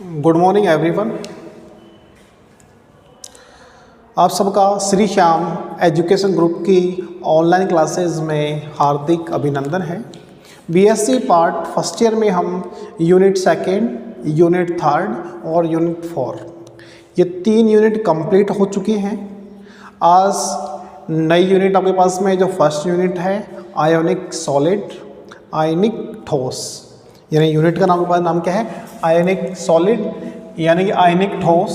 Good morning everyone. आप सबका Shri Shyam education group की ऑनलाइन क्लासेस में हार्दिक अभिनंदन है। बीएससी पार्ट फर्स्ट ईयर में हम यूनिट सेकेंड, यूनिट थर्ड और यूनिट 4 ये 3 यूनिट कंप्लीट हो चुके हैं। आज नई यूनिट आपके पास में जो फर्स्ट यूनिट है आयोनिक सॉलिड, आयनिक ठोस, यानी यूनिट का नाम क्या है? आयनिक सॉलिड यानी कि आयनिक ठोस,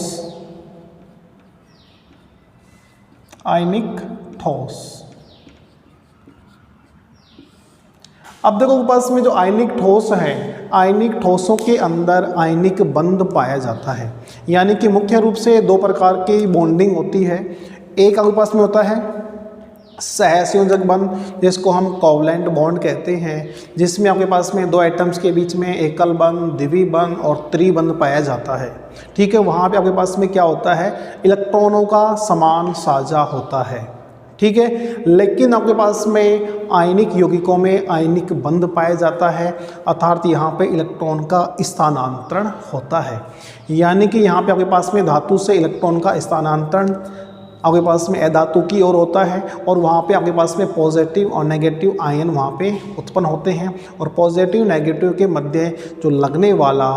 आयनिक ठोस। अब देखो आपके पास में जो आयनिक ठोस है, आयनिक ठोसों के अंदर आयनिक बंध पाया जाता है, यानी कि मुख्य रूप से 2 प्रकार की बॉन्डिंग होती है। एक आपके पास में होता है सहसंयोजक बंध, जिसको हम कोवलेंट बॉन्ड कहते हैं, जिसमें आपके पास में 2 एटम्स के बीच में एकल बंध, द्विबंध और त्रिबंध पाया जाता है। ठीक है, वहाँ पे आपके पास में क्या होता है? इलेक्ट्रॉनों का समान साझा होता है। ठीक है, लेकिन आपके पास में आयनिक यौगिकों में आयनिक बंध पाया जाता है, अर्थात यहाँ पे इलेक्ट्रॉन का स्थानांतरण होता है। यानी कि यहाँ पे आपके पास में धातु से इलेक्ट्रॉन का स्थानांतरण आपके पास में अधातु की ओर होता है, और वहाँ पे आपके पास में पॉजिटिव और नेगेटिव आयन वहाँ पे उत्पन्न होते हैं, और पॉजिटिव नेगेटिव के मध्य जो लगने वाला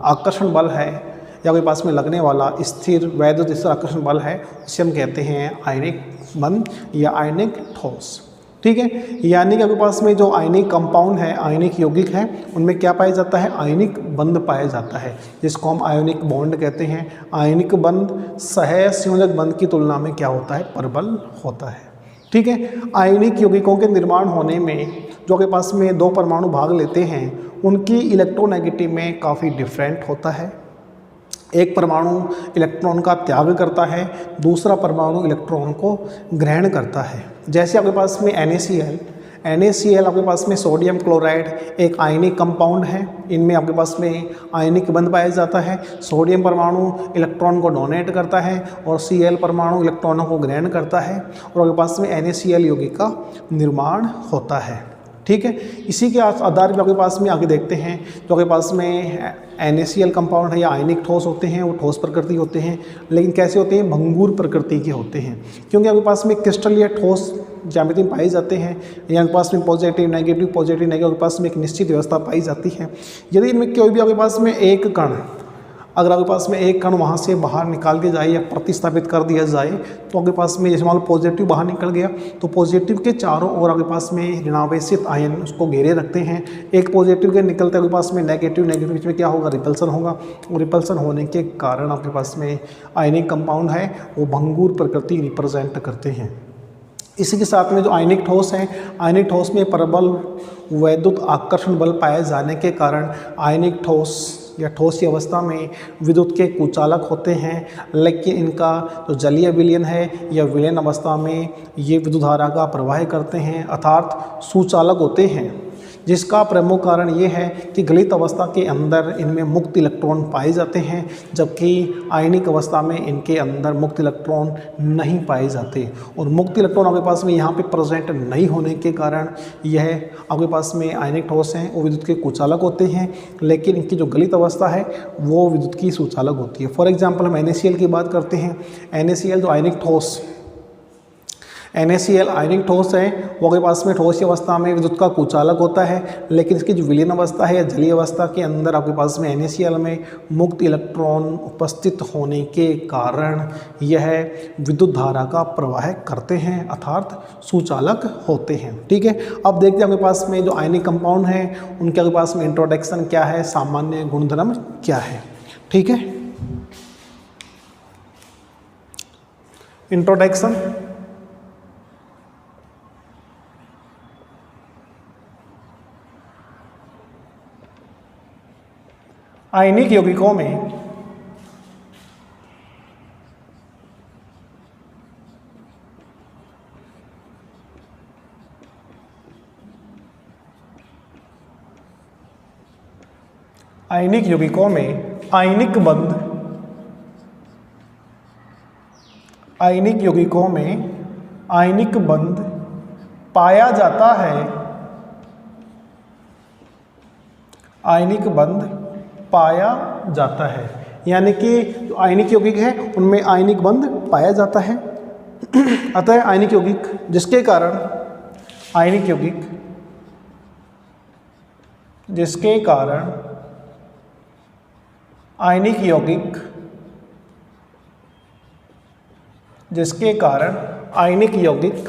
आकर्षण बल है या आपके पास में लगने वाला स्थिर वैद्युत स्थिर आकर्षण बल है, उसे हम कहते हैं आयनिक बंध या आयनिक ठोस। ठीक है, यानी कि आपके पास में जो आयनिक कंपाउंड है, आयनिक यौगिक है, उनमें क्या पाया जाता है? आयनिक बंध पाया जाता है, जिसको हम आयनिक बॉन्ड कहते हैं। आयनिक बंध सहसंयोजक बंध की तुलना में क्या होता है? प्रबल होता है। ठीक है, आयनिक यौगिकों के निर्माण होने में जो आपके पास में 2 परमाणु भाग लेते हैं, उनकी इलेक्ट्रोनेगेटिव में काफ़ी डिफरेंट होता है। एक परमाणु इलेक्ट्रॉन का त्याग करता है, दूसरा परमाणु इलेक्ट्रॉन को ग्रहण करता है। जैसे आपके पास में NaCl आपके पास में सोडियम क्लोराइड एक आयनिक कंपाउंड है, इनमें आपके पास में आयनिक बंध पाया जाता है। सोडियम परमाणु इलेक्ट्रॉन को डोनेट करता है और Cl परमाणु इलेक्ट्रॉनों को ग्रहण करता है, और आपके पास में NaCl यौगिक का निर्माण होता है। ठीक है, इसी के आधार पर आपके पास में आगे देखते हैं, जो आपके पास में NaCl कंपाउंड है या आयनिक ठोस होते हैं, वो ठोस प्रकृति होते हैं, लेकिन कैसे होते हैं? भंगुर प्रकृति के होते हैं, क्योंकि आपके पास में क्रिस्टल या ठोस ज्यामिति में पाई जाते हैं। या आपके पास में पॉजिटिव नेगेटिव आपके पास में एक निश्चित व्यवस्था पाई जाती है। यदि इनमें कोई भी आपके पास में एक कण, अगर आपके पास में एक कण वहाँ से बाहर निकाल दिया जाए या प्रतिस्थापित कर दिया जाए, तो आपके पास में जैसे मान लो पॉजिटिव बाहर निकल गया, तो पॉजिटिव के चारों ओर आपके पास में ऋणावेशित आयन उसको घेरे रखते हैं। एक पॉजिटिव के निकलते आपके पास में नेगेटिव बीच में क्या होगा? रिपल्सन होगा, और रिपल्सन होने के कारण आपके पास में आयनिक कंपाउंड है वो भंगुर प्रकृति रिप्रेजेंट करते हैं। इसी के साथ में जो आयनिक ठोस है, आयनिक ठोस में प्रबल वैद्युत आकर्षण बल पाए जाने के कारण आयनिक ठोस या ठोस की अवस्था में विद्युत के कुचालक होते हैं, लेकिन इनका जो जलीय विलयन है या विलयन अवस्था में ये विद्युत धारा का प्रवाह करते हैं, अर्थात सुचालक होते हैं, जिसका प्रमुख कारण ये है कि गलित अवस्था के अंदर इनमें मुक्त इलेक्ट्रॉन पाए जाते हैं, जबकि आयनिक अवस्था में इनके अंदर मुक्त इलेक्ट्रॉन नहीं पाए जाते। और मुक्त इलेक्ट्रॉन आपके पास में यहाँ पे प्रेजेंट नहीं होने के कारण यह आपके पास में आयनिक ठोस हैं वो विद्युत के कुचालक होते हैं, लेकिन इनकी जो गलित अवस्था है वो विद्युत की सुचालक होती है। फॉर एग्जाम्पल हम NaCl की बात करते हैं। NaCl जो आयनिक ठोस NaCl आयनिक ठोस है, वो आपके पास में ठोस की अवस्था में विद्युत का कुचालक होता है, लेकिन इसकी जो विलीन अवस्था है या जलीय अवस्था के अंदर आपके पास में NaCl में मुक्त इलेक्ट्रॉन उपस्थित होने के कारण यह विद्युत धारा का प्रवाह करते हैं, अर्थात सुचालक होते हैं। ठीक है, अब देखते हैं आपके पास में जो आयनिक कंपाउंड हैं उनके आपके पास में इंट्रोडक्शन क्या है, सामान्य गुणधर्म क्या है। ठीक है, इंट्रोडक्शन। आयनिक यौगिकों में आयनिक यौगिकों में आयनिक बंध पाया जाता है, आयनिक बंध पाया जाता है, यानी कि जो आयनिक यौगिक है उनमें आयनिक बंध पाया जाता है। अतः आयनिक यौगिक जिसके कारण आयनिक यौगिक जिसके कारण आयनिक यौगिक जिसके कारण आयनिक यौगिक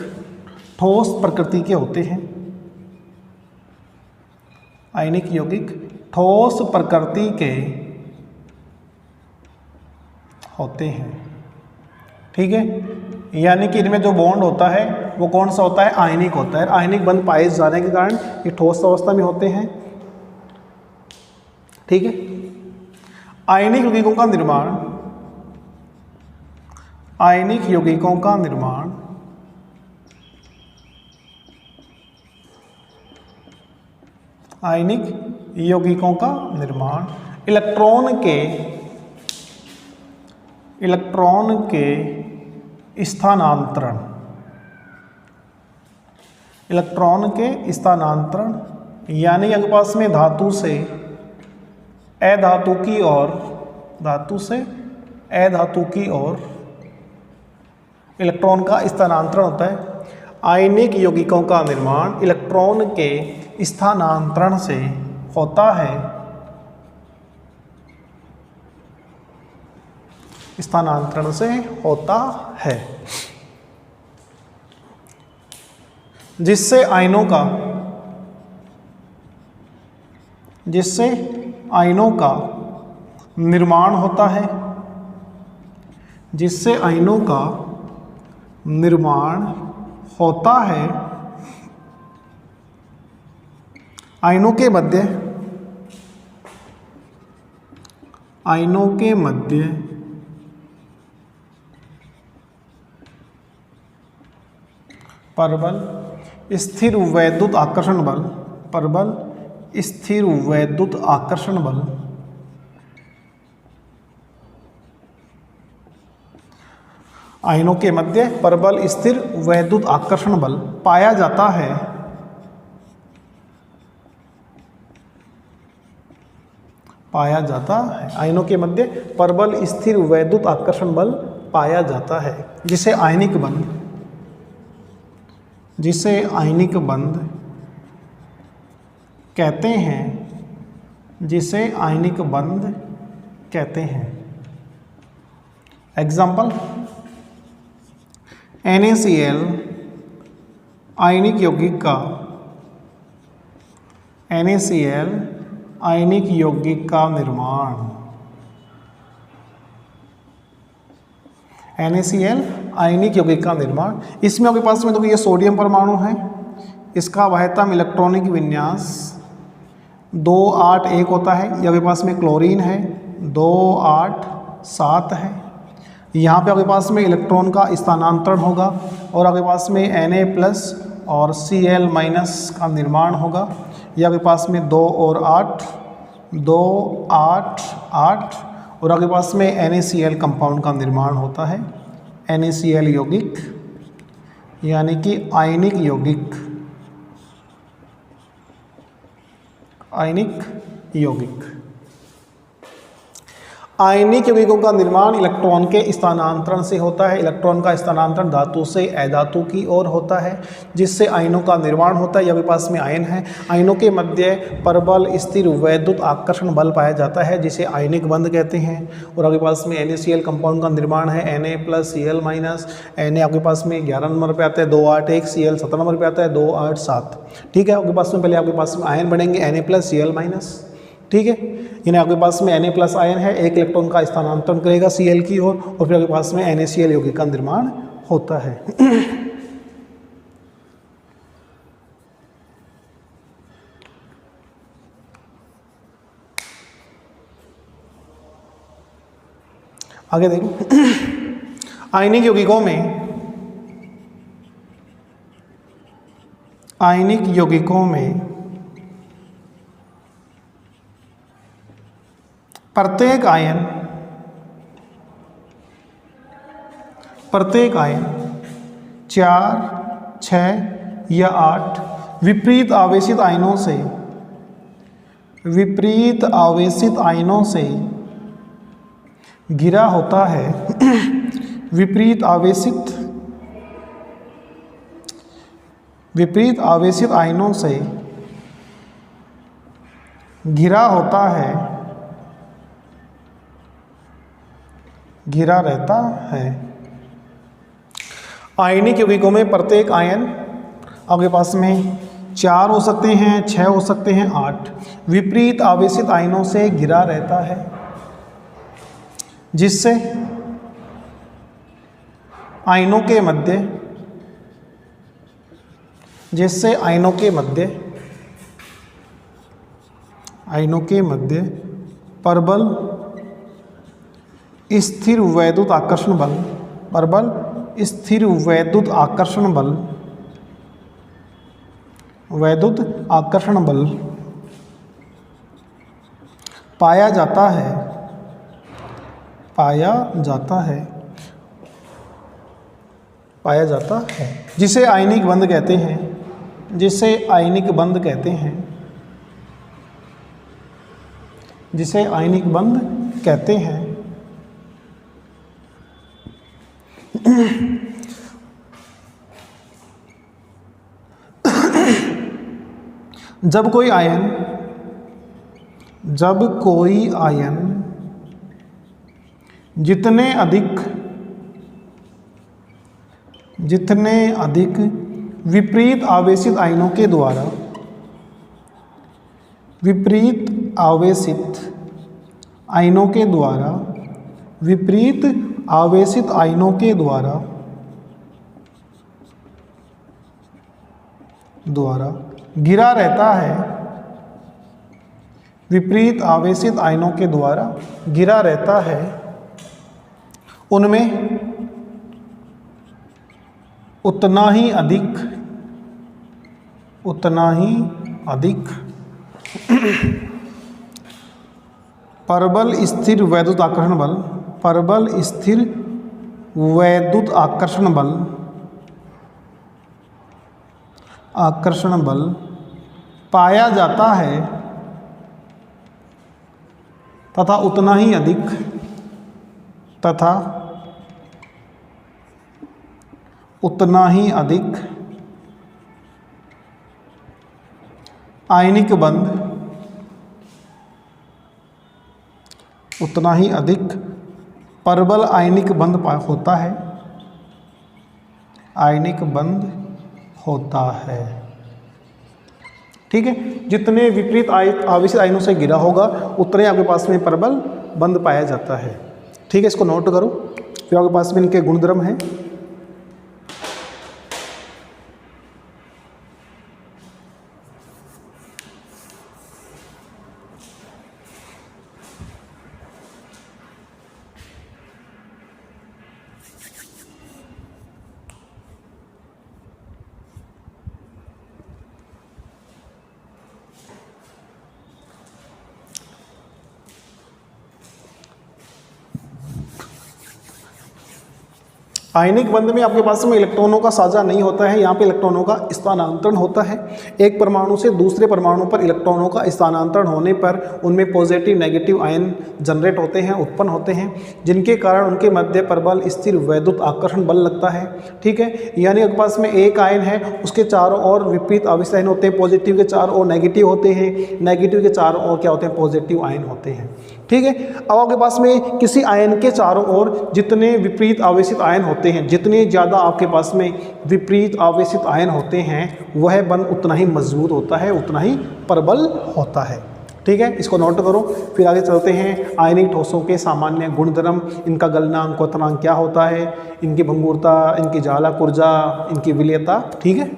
ठोस प्रकृति के होते हैं। आयनिक यौगिक ठोस प्रकृति के होते हैं, ठीक है। यानी कि इनमें जो बॉन्ड होता है वो कौन सा होता है, आयनिक होता है। आयनिक बंध पाए जाने के कारण ये ठोस अवस्था में होते हैं, ठीक है। आयनिक यौगिकों का निर्माण आयनिक यौगिकों का निर्माण आयनिक यौगिकों का निर्माण इलेक्ट्रॉन के स्थानांतरण यानी कि आपके पास में धातु से अधातु की ओर इलेक्ट्रॉन का स्थानांतरण होता है। आयनिक यौगिकों का निर्माण इलेक्ट्रॉन के स्थानांतरण से होता है। जिससे आयनों का निर्माण होता है। जिससे आयनों का निर्माण होता है। आयनों के मध्य परबल स्थिर वैद्युत आकर्षण बल आयनों के मध्य परबल स्थिर वैद्युत आकर्षण बल पाया जाता है। आयनों के मध्य परबल स्थिर वैद्युत आकर्षण बल पाया जाता है, जिसे आयनिक बंध कहते हैं। एग्जाम्पल, NaCl आयनिक यौगिक का निर्माण इसमें आपके पास में देखो ये सोडियम परमाणु है, इसका वाह्यतम इलेक्ट्रॉनिक विन्यास 281 होता है। ये आपके पास में क्लोरीन है 287 है। यहाँ पे आपके पास में इलेक्ट्रॉन का स्थानांतरण होगा और आपके पास में Na+ और Cl- का निर्माण होगा। यह आपके पास में 2 और 8 और आपके पास में NaCl कंपाउंड का निर्माण होता है। NaCl यौगिक यानी कि आयनिक यौगिकों का निर्माण इलेक्ट्रॉन के स्थानांतरण से होता है। इलेक्ट्रॉन का स्थानांतरण धातु से अधातु की ओर होता है, जिससे आयनों का निर्माण होता है। यह पास में आयन है। आयनों के मध्य परबल स्थिर वैद्युत आकर्षण बल पाया जाता है, जिसे आयनिक बंध कहते हैं। और आपके पास में NaCl कंपाउंड का निर्माण है Na+ Cl-। Na आपके पास में 11 नंबर पर आता है 281, Cl 17 नंबर पर आता है 287। ठीक है, आपके पास में पहले आपके पास में आयन बनेंगे Na+ Cl-। ठीक है, यानी आपके पास में Na+ आयन है, एक इलेक्ट्रॉन का स्थानांतरण करेगा Cl की ओर और फिर आपके पास में NaCl यौगिक का निर्माण होता है। आगे देखो, आयनिक यौगिकों में प्रत्येक आयन 4, 6 या 8 विपरीत आवेशित आयनों से घिरा होता है विपरीत आवेशित आयनों से घिरा होता है, घिरा रहता है। आयनिक यौगिकों में प्रत्येक आयन आपके पास में 4 हो सकते हैं, 6 हो सकते हैं, 8 विपरीत आवेशित आयनों से घिरा रहता है, जिससे आयनों के मध्य प्रबल स्थिर वैद्युत आकर्षण बल पाया जाता है, जिसे आयनिक बंध कहते हैं, जिसे आयनिक बंध कहते हैं। जब कोई आयन जितने अधिक विपरीत आवेशित आयनों के द्वारा विपरीत आवेशित आयनों के द्वारा घिरा रहता है, विपरीत आवेशित आयनों के द्वारा घिरा रहता है, उनमें उतना ही अधिक प्रबल स्थिर वैद्युत आकर्षण बल पाया जाता है तथा उतना ही अधिक आयनिक प्रबल आयनिक बंध होता है। ठीक है, जितने विपरीत आवेशित आयनों से घिरा होगा उतने आपके पास में प्रबल बंध पाया जाता है। ठीक है, इसको नोट करो। फिर आपके पास में इनके गुणधर्म हैं। आयनिक बंध में आपके पास में इलेक्ट्रॉनों का साझा नहीं होता है, यहाँ पे इलेक्ट्रॉनों का स्थानांतरण होता है। एक परमाणु से दूसरे परमाणु पर इलेक्ट्रॉनों का स्थानांतरण होने पर उनमें पॉजिटिव नेगेटिव आयन जनरेट होते हैं, उत्पन्न होते हैं, जिनके कारण उनके मध्य प्रबल स्थिर वैद्युत आकर्षण बल लगता है। ठीक है, यानी आपके पास में एक आयन है, उसके चारों ओर विपरीत आवेशित आयन होते हैं, पॉजिटिव के चारों ओर नेगेटिव होते हैं, नेगेटिव के चारों ओर क्या होते हैं, पॉजिटिव आयन होते हैं। ठीक है, अब आपके पास में किसी आयन के चारों ओर जितने विपरीत आवेशित आयन होते हैं, जितने ज़्यादा आपके पास में विपरीत आवेशित आयन होते हैं, वह बंध उतना ही मजबूत होता है, उतना ही प्रबल होता है। ठीक है, इसको नोट करो। फिर आगे चलते हैं। आयनिक ठोसों के सामान्य गुणधर्म, इनका गलनांक क्वथनांक क्या होता है, इनकी भंगुरता, इनकी जालक ऊर्जा, इनकी विलयता। ठीक है,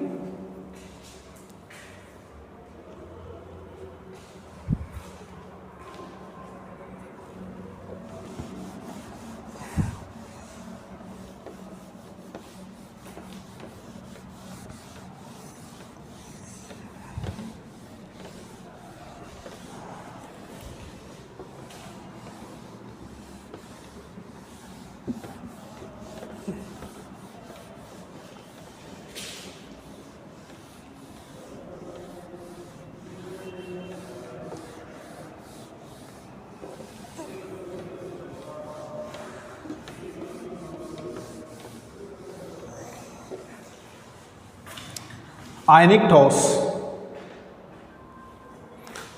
आयनिक ठोस,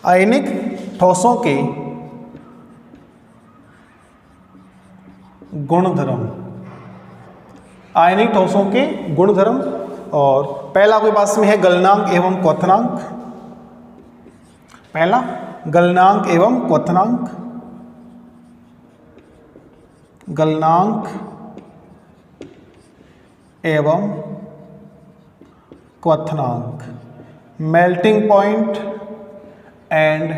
आयनिक ठोसों के गुणधर्म, आयनिक ठोसों के गुणधर्म। और पहला आपके पास में है गलनांक एवं क्वथनांक। पहला गलनांक एवं क्वथनांक, गलनांक एवं क्वथनांक, melting point and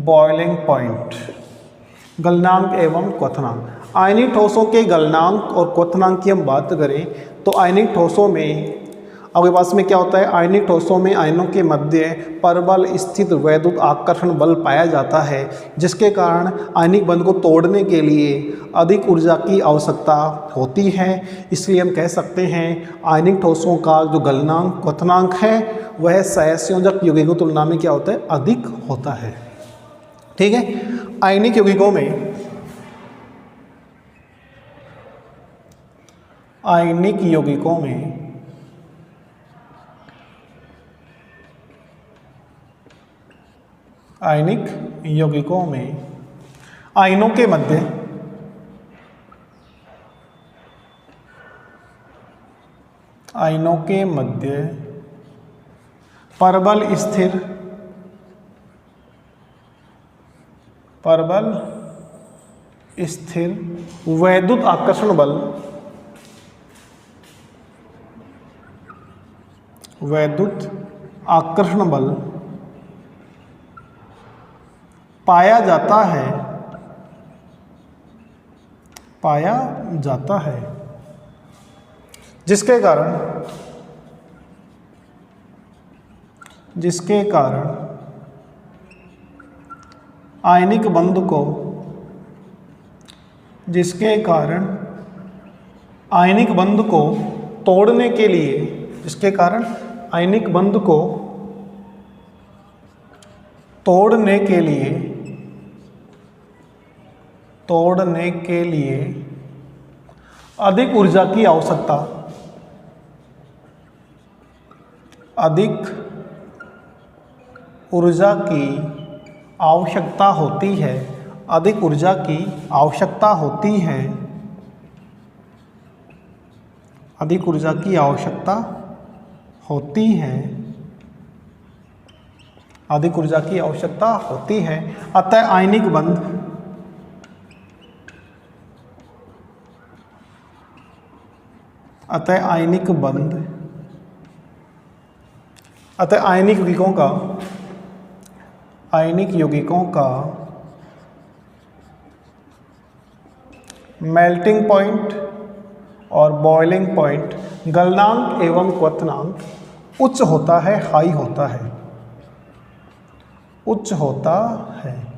boiling point. गलनांक एवं क्वथनांक, आयनिक ठोसों के गलनांक और क्वथनांक की हम बात करें तो आयनिक ठोसों में आपके पास में क्या होता है, आयनिक ठोसों में आयनों के मध्य परबल स्थित वैद्युत आकर्षण बल पाया जाता है, जिसके कारण आयनिक बंध को तोड़ने के लिए अधिक ऊर्जा की आवश्यकता होती है। इसलिए हम कह सकते हैं आयनिक ठोसों का जो गलनांक क्वथनांक है वह सहसंयोजक यौगिकों की तुलना में क्या होता है, अधिक होता है। ठीक है, आयनिक यौगिकों में, आयनिक यौगिकों में आयनिक यौगिकों में आयनों के मध्य परबल स्थिर वैद्युत आकर्षण बल, वैद्युत आकर्षण बल पाया जाता है, जिसके कारण आयनिक बंध को, तोड़ने के लिए, जिसके कारण आयनिक बंध को तोड़ने के लिए अधिक ऊर्जा की आवश्यकता, होती है, अधिक ऊर्जा की आवश्यकता होती है, अधिक ऊर्जा की आवश्यकता होती है, अधिक ऊर्जा की आवश्यकता होती है। अतः आयनिक बंध, अतः आयनिक यौगिकों का मेल्टिंग पॉइंट और बॉइलिंग पॉइंट, गलनांक एवं क्वथनांक उच्च होता है, हाई होता है, उच्च होता है।